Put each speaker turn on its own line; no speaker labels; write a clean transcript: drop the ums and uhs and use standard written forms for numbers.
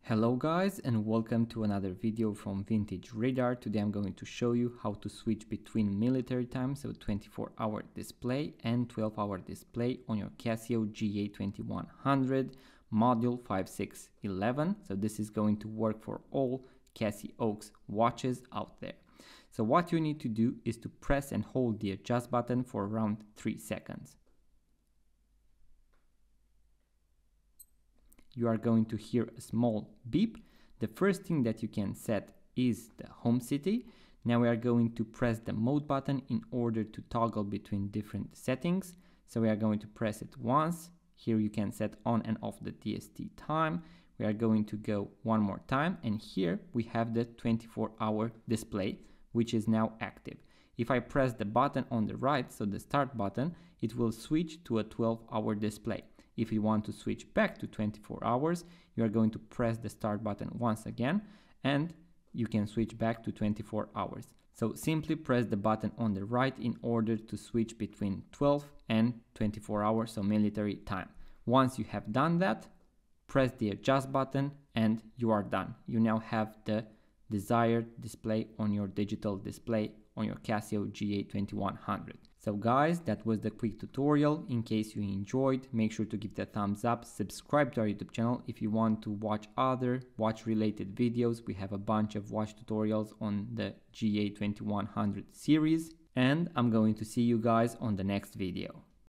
Hello guys, and welcome to another video from Vintage Radar. Today I'm going to show you how to switch between military time, so 24-hour display and 12-hour display on your Casio GA-2100 module 5611. So this is going to work for all Casioak watches out there. So what you need to do is to press and hold the adjust button for around 3 seconds. You are going to hear a small beep. The first thing that you can set is the home city. Now we are going to press the mode button in order to toggle between different settings. So we are going to press it once. Here you can set on and off the DST time. We are going to go one more time, and here we have the 24-hour display, which is now active. If I press the button on the right, so the start button, it will switch to a 12-hour display. If you want to switch back to 24 hours, you are going to press the start button once again, and you can switch back to 24 hours. So simply press the button on the right in order to switch between 12 and 24 hours, so military time. Once you have done that, press the adjust button and you are done. You now have the desired display on your digital display on your Casio GA-2100. So guys, that was the quick tutorial. In case you enjoyed, make sure to give it a thumbs up, subscribe to our YouTube channel. If you want to watch other watch related videos, we have a bunch of watch tutorials on the GA-2100 series, and I'm going to see you guys on the next video.